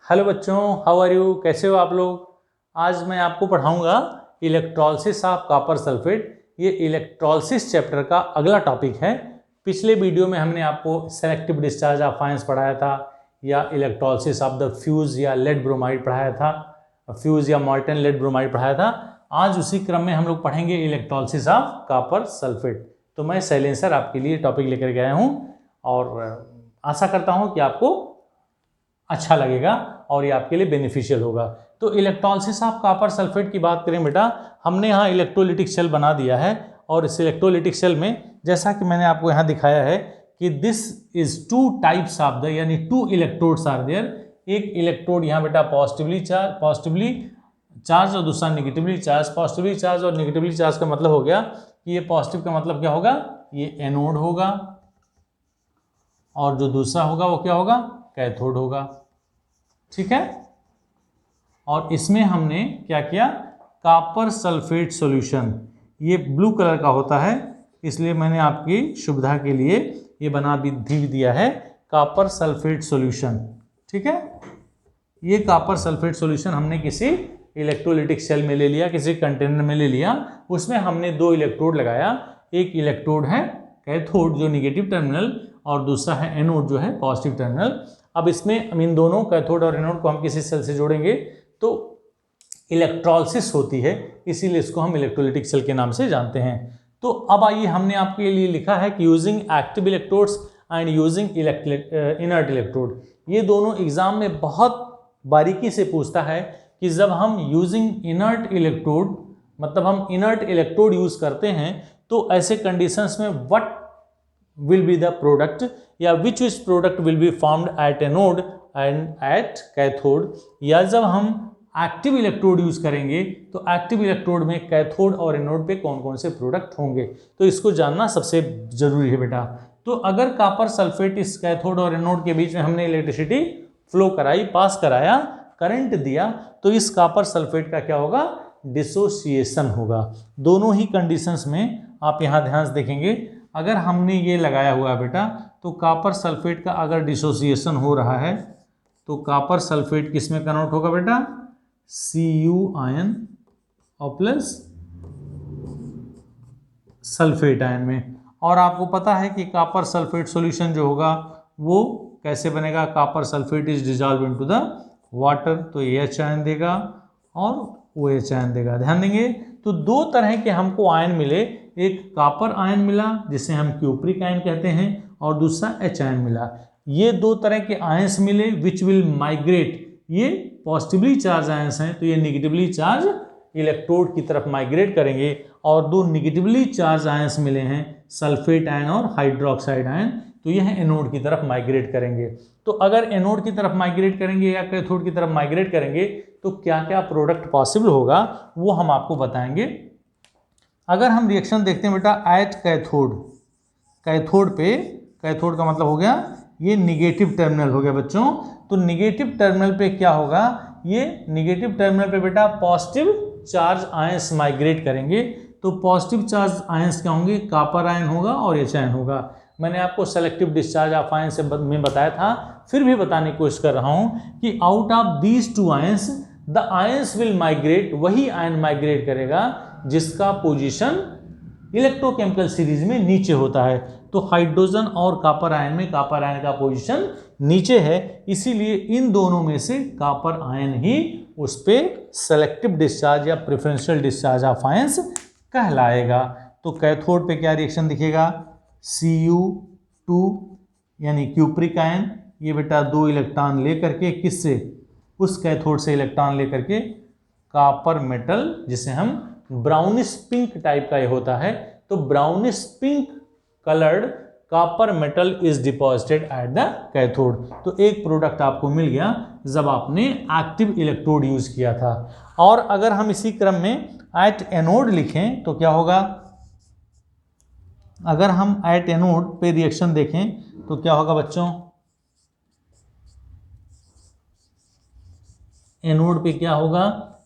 Hello बच्चों, how are you? कैसे हो आप लोग? आज मैं आपको पढ़ाऊंगा इलेक्ट्रोलिसिस ऑफ कॉपर सल्फेट। ये इलेक्ट्रोलिसिस चैप्टर का अगला टॉपिक है। पिछले वीडियो में हमने आपको सेलेक्टिव डिस्चार्ज ऑफ आयंस पढ़ाया था, या इलेक्ट्रोलिसिस ऑफ द फ्यूज या लेड ब्रोमाइड पढ़ाया था, फ्यूज या मॉल्टन लेड ब्रोमाइड पढ़ाया था। आज उसी क्रम में हम लोग पढ़ेंगे इलेक्ट्रोलिसिस ऑफ कॉपर सल्फेट। तो मैं शैलेंद्र आपके लिए टॉपिक लेकर के आया हूँ और आशा करता हूँ कि आपको अच्छा लगेगा और ये आपके लिए बेनिफिशियल होगा। तो इलेक्ट्रोलिसिस ऑफ कॉपर सल्फेट की बात करें बेटा, हमने यहाँ इलेक्ट्रोलिटिक सेल बना दिया है और इस इलेक्ट्रोलिटिक सेल में जैसा कि मैंने आपको यहाँ दिखाया है कि this is two types of the, यानी टू इलेक्ट्रोड्स आर देयर। एक इलेक्ट्रोड यहाँ बेटा पॉजिटिवली चार्ज और दूसरा निगेटिवली चार्ज। पॉजिटिवली चार्ज और निगेटिवली चार्ज का मतलब हो गया कि ये पॉजिटिव का मतलब क्या होगा, ये एनोड होगा, और जो दूसरा होगा वो क्या होगा, कैथोड होगा। ठीक है। और इसमें हमने क्या किया, कॉपर सल्फेट सॉल्यूशन, ये ब्लू कलर का होता है इसलिए मैंने आपकी सुविधा के लिए ये बना भी दिया है, कॉपर सल्फेट सॉल्यूशन। ठीक है। ये कॉपर सल्फेट सॉल्यूशन हमने किसी इलेक्ट्रोलिटिक सेल में ले लिया, किसी कंटेनर में ले लिया, उसमें हमने दो इलेक्ट्रोड लगाया। एक इलेक्ट्रोड है कैथोड जो निगेटिव टर्मिनल, और दूसरा है एनोड जो है पॉजिटिव टर्मिनल। अब इसमें इन दोनों कैथोड और एनोड को हम किसी सेल से जोड़ेंगे तो इलेक्ट्रोलिसिस होती है, इसीलिए इसको हम इलेक्ट्रोलिटिक सेल के नाम से जानते हैं। तो अब आइए, हमने आपके लिए लिखा है कि using active electrodes and using inert electrode. ये दोनों एग्जाम में बहुत बारीकी से पूछता है कि जब हम यूजिंग इनर्ट इलेक्ट्रोड, मतलब हम इनर्ट इलेक्ट्रोड यूज करते हैं, तो ऐसे कंडीशंस में what will be the product, या which product will be formed at anode and at cathode। या जब हम एक्टिव इलेक्ट्रोड यूज करेंगे तो एक्टिव इलेक्ट्रोड में कैथोड और एनोड पे कौन कौन से प्रोडक्ट होंगे, तो इसको जानना सबसे जरूरी है बेटा। तो अगर कॉपर सल्फेट इस कैथोड और एनोड के बीच में हमने इलेक्ट्रिसिटी फ्लो कराई, पास कराया, करंट दिया, तो इस कॉपर सल्फेट का क्या होगा, डिसोसिएशन होगा। दोनों ही कंडीशंस में आप यहाँ ध्यान से देखेंगे, अगर हमने ये लगाया हुआ है बेटा, तो कॉपर सल्फेट का अगर डिसोसिएशन हो रहा है तो कॉपर सल्फेट किस में कन्वर्ट होगा बेटा, Cu आयन और प्लस सल्फेट आयन में। और आपको पता है कि कॉपर सल्फेट सॉल्यूशन जो होगा वो कैसे बनेगा, copper sulphate is dissolve into the water, तो H आयन देगा और OH आयन देगा। ध्यान देंगे, तो दो तरह के हमको आयन मिले, एक कॉपर आयन मिला जिसे हम क्यूप्रिक आयन कहते हैं, और दूसरा H आयन मिला। ये दो तरह के आयंस मिले विच विल माइग्रेट, ये पॉजिटिवली चार्ज आयंस हैं तो ये निगेटिवली चार्ज इलेक्ट्रोड की तरफ माइग्रेट करेंगे, और दो निगेटिवली चार्ज आयंस मिले हैं सल्फेट आयन और हाइड्रोक्साइड आयन, तो यह एनोड की तरफ माइग्रेट करेंगे। तो अगर एनोड की तरफ माइग्रेट करेंगे या कैथोड की तरफ माइग्रेट करेंगे तो क्या क्या प्रोडक्ट पॉसिबल होगा वो हम आपको बताएंगे। अगर हम रिएक्शन देखते हैं बेटा एट कैथोड, कैथोड पे, कैथोड का मतलब हो गया ये निगेटिव टर्मिनल हो गया बच्चों। तो निगेटिव टर्मिनल पे क्या होगा, ये निगेटिव टर्मिनल पे बेटा पॉजिटिव चार्ज आयंस माइग्रेट करेंगे। तो पॉजिटिव चार्ज आयंस क्या होंगे, कॉपर आयन होगा और H आयन होगा। मैंने आपको सेलेक्टिव डिस्चार्ज ऑफ आयन से में बताया था, फिर भी बताने की कोशिश कर रहा हूँ कि out of these two ions the ions will migrate, वही आयन माइग्रेट करेगा जिसका पोजीशन इलेक्ट्रोकेमिकल सीरीज में नीचे होता है। तो हाइड्रोजन और कॉपर आयन में कॉपर आयन का पोजीशन नीचे है, इसीलिए इन दोनों में से कॉपर आयन ही उस पे सेलेक्टिव डिस्चार्ज या प्रेफरेंशियल डिस्चार्ज ऑफ आयंस कहलाएगा। तो कैथोड पे क्या रिएक्शन दिखेगा, Cu2 यानी क्यूप्रिक आयन, ये बेटा दो इलेक्ट्रॉन लेकर के, किससे, उस कैथोड से इलेक्ट्रॉन लेकर के कॉपर मेटल, जिसे हम ब्राउनिश पिंक टाइप का ये होता है, तो brownish pink coloured copper metal is deposited at the cathode. तो एक प्रोडक्ट आपको मिल गया जब आपने एक्टिव इलेक्ट्रोड यूज किया था। और अगर हम इसी क्रम में एट एनोड लिखें तो क्या होगा, अगर हम एट एनोड पे रिएक्शन देखें तो क्या होगा बच्चों, एनोड पे क्या होगा,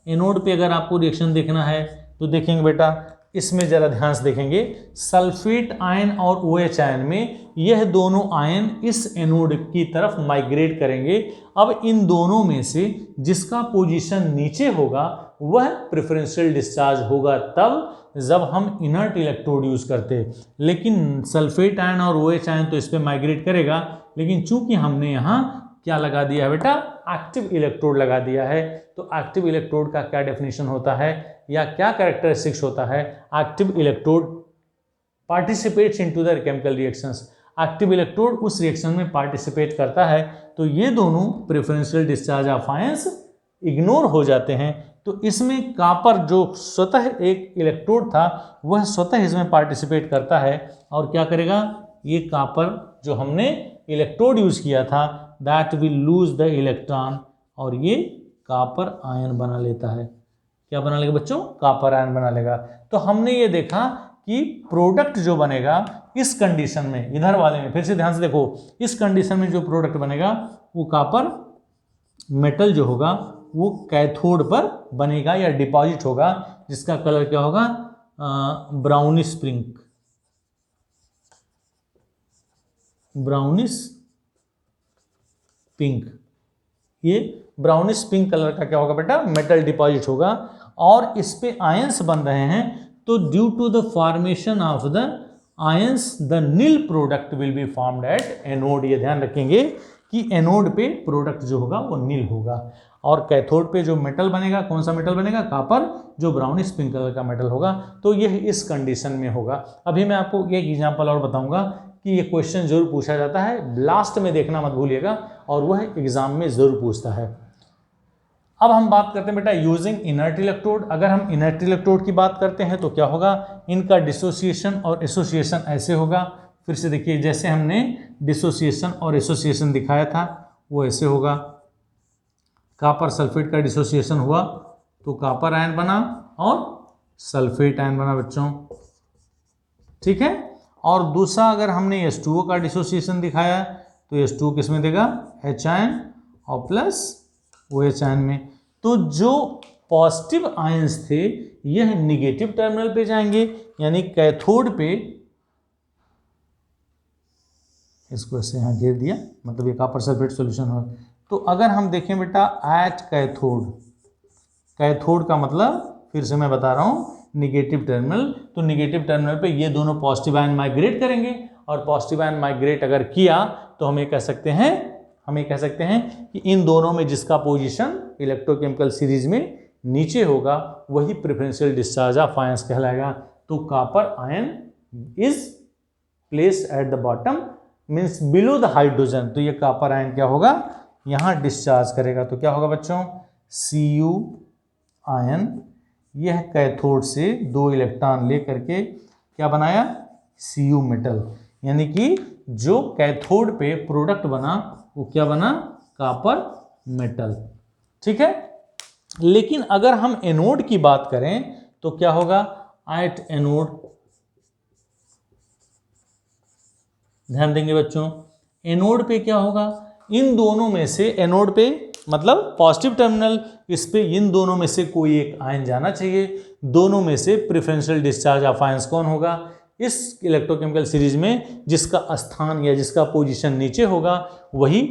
एनोड पे अगर आपको रिएक्शन देखना है तो देखेंगे बेटा इसमें जरा ध्यान से देखेंगे, सल्फेट आयन और OH आयन में यह दोनों आयन इस एनोड की तरफ माइग्रेट करेंगे। अब इन दोनों में से जिसका पोजीशन नीचे होगा वह प्रेफरेंशियल डिस्चार्ज होगा तब जब हम इनर्ट इलेक्ट्रोड यूज करते। लेकिन सल्फेट आयन और OH आयन तो इस पर माइग्रेट करेगा, लेकिन चूंकि हमने यहाँ क्या लगा दिया है बेटा, एक्टिव इलेक्ट्रोड लगा दिया है। तो एक्टिव इलेक्ट्रोड का क्या डेफिनेशन होता है या क्या कैरेक्टरिस्टिक्स होता है? Active electrode participates into the chemical reactions. Active electrode उस रिएक्शन में पार्टिसिपेट करता है, तो ये दोनों preferential discharge of ions ignore हो जाते हैं। तो इसमें कॉपर जो स्वतः एक इलेक्ट्रोड था वह स्वतः इसमें पार्टिसिपेट करता है और क्या करेगा, ये कॉपर जो हमने इलेक्ट्रोड यूज किया था that will lose the electron और ये कॉपर आयन बना लेता है। क्या बना लेगा बच्चों? कॉपर आयन बना लेगा। तो हमने ये देखा कि प्रोडक्ट जो बनेगा इस कंडीशन में, इधर वाले में फिर से ध्यान से देखो, इस कंडीशन में जो प्रोडक्ट बनेगा वो कॉपर मेटल जो होगा वो कैथोड पर बनेगा या डिपॉजिट होगा, जिसका कलर क्या होगा? Brownish pink, brownish pink. ये ब्राउनिश पिंक कलर का क्या होगा बेटा? मेटल डिपॉजिट होगा और इस पे आयंस बन रहे हैं। तो due to the formation of the ions the nil product will be formed at anode. ये ध्यान रखेंगे कि एनोड पे प्रोडक्ट जो होगा वो नील होगा और कैथोड पे जो मेटल बनेगा, कौन सा मेटल बनेगा? कॉपर, जो ब्राउनिश पिंक कलर का मेटल होगा। तो यह इस कंडीशन में होगा। अभी मैं आपको एक एग्जांपल और बताऊंगा कि ये क्वेश्चन जरूर पूछा जाता है, लास्ट में देखना मत भूलिएगा, और वह एग्जाम में जरूर पूछता है। अब हम बात करते हैं बेटा यूजिंग इनर्ट इलेक्ट्रोड। अगर हम इनर्ट इलेक्ट्रोड की बात करते हैं तो क्या होगा? इनका डिसोसिएशन और एसोसिएशन ऐसे होगा। फिर से देखिए, जैसे हमने डिसोसिएशन और एसोसिएशन दिखाया था वो ऐसे होगा। कॉपर सल्फेट का डिसोसिएशन हुआ तो कॉपर आयन बना और सल्फेट आयन बना बच्चों, ठीक है। और दूसरा अगर हमने H2O का डिसोसिएशन दिखाया तो H2O किस में देगा? H आयन और प्लस OH आयन में। तो जो पॉजिटिव आयंस थे यह निगेटिव टर्मिनल पे जाएंगे, यानी कैथोड पे, इसको ऐसे यहाँ घेर दिया, मतलब ये कॉपर सल्फेट सॉल्यूशन हो। तो अगर हम देखें बेटा एट कैथोड, कैथोड का मतलब फिर से मैं बता रहा हूँ निगेटिव टर्मिनल। तो निगेटिव टर्मिनल पे ये दोनों पॉजिटिव आयन माइग्रेट करेंगे और पॉजिटिव आयन माइग्रेट अगर किया तो हम ये कह सकते हैं कि इन दोनों में जिसका पोजीशन इलेक्ट्रोकेमिकल सीरीज में नीचे होगा वही प्रेफरेंशियल डिस्चार्ज ऑफ आयंस कहलाएगा। तो copper ion is placed at the bottom, means below the hydrogen. तो ये कॉपर आयन क्या होगा? यहाँ डिस्चार्ज करेगा। तो क्या होगा बच्चों? Cu आयन, यह कैथोड से 2 इलेक्ट्रॉन ले करके क्या बनाया? Cu मेटल, यानी कि जो कैथोड पे प्रोडक्ट बना वो क्या बना? कॉपर मेटल, ठीक है। लेकिन अगर हम एनोड की बात करें तो क्या होगा? एट एनोड, ध्यान देंगे बच्चों, एनोड पे क्या होगा? इन दोनों में से, एनोड पे मतलब पॉजिटिव टर्मिनल, इस पे इन दोनों में से कोई एक आयन जाना चाहिए। दोनों में से प्रेफरेंशियल डिस्चार्ज ऑफ आयंस कौन होगा? इस इलेक्ट्रोकेमिकल सीरीज में जिसका स्थान या जिसका पोजीशन नीचे होगा वही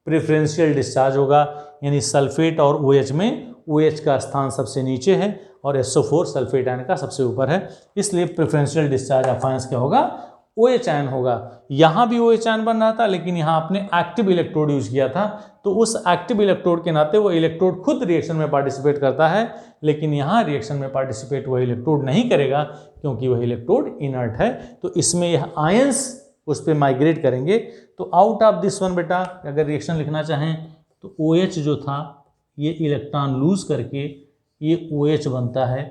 प्रेफरेंशियल डिस्चार्ज होगा। यानी सल्फेट और OH में OH का स्थान सबसे नीचे है और SO4 सल्फेट आयन का सबसे ऊपर है, इसलिए प्रेफरेंशियल डिस्चार्ज ऑफ आयंस क्या होगा? OH आयन होगा। यहाँ भी OH आयन बन रहा था लेकिन यहाँ आपने एक्टिव इलेक्ट्रोड यूज किया था, तो उस एक्टिव इलेक्ट्रोड के नाते वो इलेक्ट्रोड खुद रिएक्शन में पार्टिसिपेट करता है, लेकिन यहाँ रिएक्शन में पार्टिसिपेट वह इलेक्ट्रोड नहीं करेगा क्योंकि वह इलेक्ट्रोड इनर्ट है। तो इसमें यह आयंस उस पर माइग्रेट करेंगे। तो आउट ऑफ दिस वन बेटा अगर रिएक्शन लिखना चाहें तो OH जो था ये इलेक्ट्रॉन लूज करके ये OH बनता है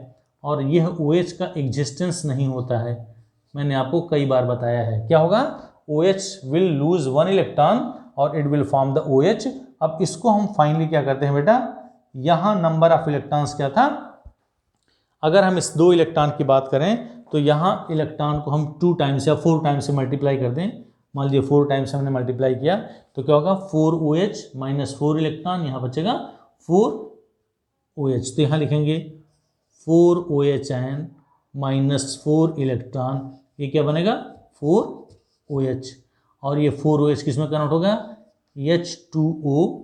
और यह OH का एग्जिस्टेंस नहीं होता है। मैंने आपको कई बार बताया है क्या होगा? OH विल लूज 1 इलेक्ट्रॉन और it will form the OH। अब इसको हम फाइनली क्या करते हैं बेटा? यहाँ नंबर ऑफ इलेक्ट्रॉन्स क्या था? अगर हम इस 2 इलेक्ट्रॉन की बात करें तो यहाँ इलेक्ट्रॉन को हम 2 टाइम्स या 4 टाइम्स से मल्टीप्लाई कर दें। मान लीजिए 4 टाइम्स हमने मल्टीप्लाई किया तो क्या होगा? 4OH माइनस 4 इलेक्ट्रॉन, यहाँ बचेगा 4OH। तो यहाँ लिखेंगे 4OH आयन -4 इलेक्ट्रॉन, ये क्या बनेगा 4OH, और ये 4OH किस में कन्वर्ट होगा H2O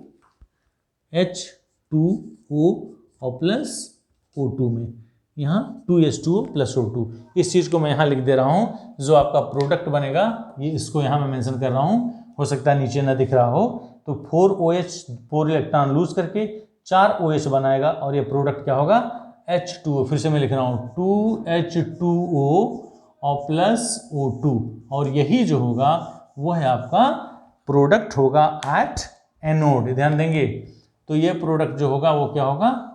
और प्लस O2 में, यहाँ 2H2O प्लस O2। इस चीज़ को मैं यहाँ लिख दे रहा हूँ, जो आपका प्रोडक्ट बनेगा ये इसको यहाँ मैं मेंशन कर रहा हूँ, हो सकता है नीचे ना दिख रहा हो। तो 4OH 4 इलेक्ट्रॉन लूज करके 4OH बनाएगा, और ये प्रोडक्ट क्या होगा H2O, फिर से मैं लिख रहा हूँ 2H2O और प्लस O2, और यही जो होगा वो है आपका प्रोडक्ट होगा एट एनोड। ध्यान देंगे, तो ये प्रोडक्ट जो होगा वो क्या होगा,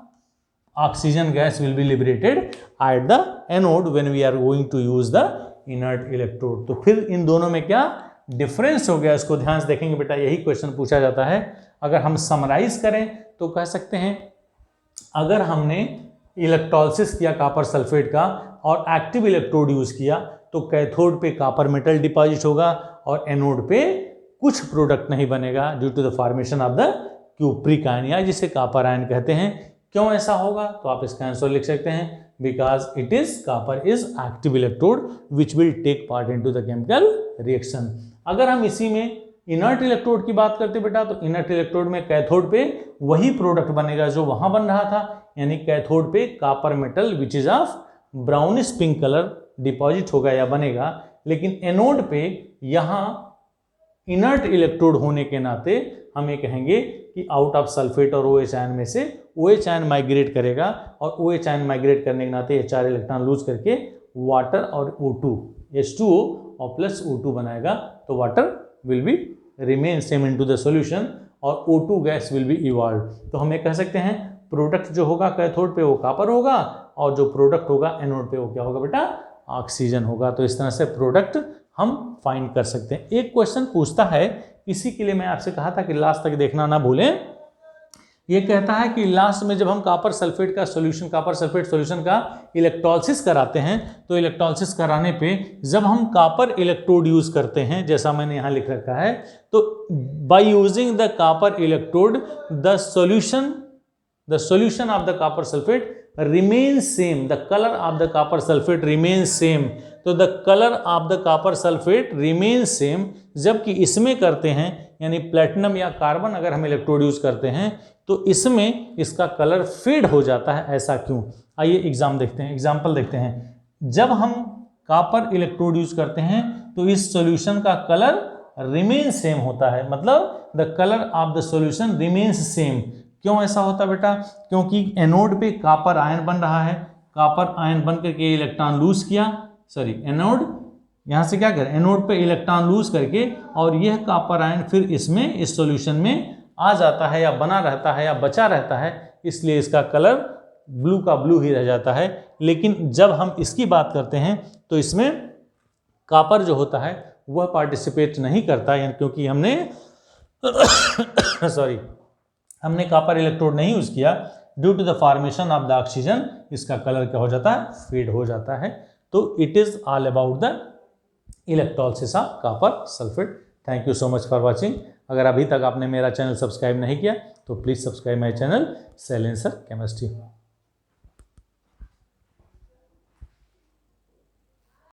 oxygen gas will be liberated at the anode when we are going to use the inert electrode. तो फिर इन दोनों में क्या डिफरेंस हो गया, इसको ध्यान से देखेंगे बेटा, यही क्वेश्चन पूछा जाता है। अगर हम समराइज करें तो कह सकते हैं, अगर हमने इलेक्ट्रोलिसिस किया कॉपर सल्फेट का और एक्टिव इलेक्ट्रोड यूज किया, तो कैथोड पे कॉपर मेटल डिपॉजिट होगा और एनोड पे कुछ प्रोडक्ट नहीं बनेगा due to the formation of the cupric ion, या जिसे कॉपर आयन कहते हैं। क्यों ऐसा होगा, तो आप इसका आंसर लिख सकते हैं, because it is copper is active electrode which will take part into the chemical reaction. अगर हम इसी में इनर्ट इलेक्ट्रोड की बात करते बेटा, तो इनर्ट इलेक्ट्रोड में कैथोड पे वही प्रोडक्ट बनेगा जो वहां बन रहा था, यानी कैथोड पे copper metal which is of brownish pink colour deposit होगा या बनेगा। लेकिन एनोड पे यहाँ इनर्ट इलेक्ट्रोड होने के नाते हम ये कहेंगे कि आउट ऑफ सल्फेट और OH आयन में से OH आयन माइग्रेट करेगा, और OH आयन माइग्रेट करने के नाते ये 4 इलेक्ट्रॉन लूज करके वाटर और O2 H2O और प्लस O2 बनाएगा। तो water will be remain same into the solution और O2 gas will B evolve. तो हम ये कह सकते हैं प्रोडक्ट जो होगा कैथोड पे वो कॉपर होगा, और जो प्रोडक्ट होगा एनोड पे वो क्या होगा बेटा ऑक्सीजन होगा। तो इस तरह से प्रोडक्ट हम फाइंड कर सकते हैं। एक क्वेश्चन पूछता है, इसी के लिए मैं आपसे कहा था कि लास्ट तक देखना ना भूलें। ये कहता है कि लास्ट में जब हम कॉपर सल्फेट का सॉल्यूशन, कॉपर सल्फेट सॉल्यूशन का इलेक्ट्रोलिसिस कराते हैं, तो इलेक्ट्रोलिसिस कराने पे जब हम कॉपर इलेक्ट्रोड यूज करते हैं, जैसा मैंने यहाँ लिख रखा है, तो by using the copper electrode the solution of the copper sulfate remains same, the color of the copper sulfate remains same। तो the color of the copper sulfate remains same, जबकि इसमें करते हैं यानी प्लेटिनम या कार्बन अगर हम electrode use करते हैं तो इसमें इसका कलर फेड हो जाता है। ऐसा क्यों, आइए एग्जाम्पल देखते हैं। जब हम कॉपर इलेक्ट्रोड यूज करते हैं तो इस सॉल्यूशन का कलर रिमेन सेम होता है, मतलब the colour of the solution remains same. क्यों ऐसा होता है बेटा, क्योंकि एनोड पे कॉपर आयन बन रहा है, कॉपर आयन बन करके इलेक्ट्रॉन लूज किया, एनोड यहाँ से क्या कर, एनोड पे इलेक्ट्रॉन लूज करके, और यह कॉपर आयन फिर इसमें इस सॉल्यूशन में आ जाता है या बना रहता है या बचा रहता है, इसलिए इसका कलर ब्लू का ब्लू ही रह जाता है। लेकिन जब हम इसकी बात करते हैं तो इसमें कॉपर जो होता है वह पार्टिसिपेट नहीं करता, यानी क्योंकि हमने कॉपर इलेक्ट्रोड नहीं यूज किया, due to the formation of the oxygen इसका कलर क्या हो जाता है, फेड हो जाता है। तो it is all about the electrolysis of copper sulphate. Thank you so much for watching. अगर अभी तक आपने मेरा चैनल सब्सक्राइब नहीं किया तो please subscribe my channel silencer chemistry.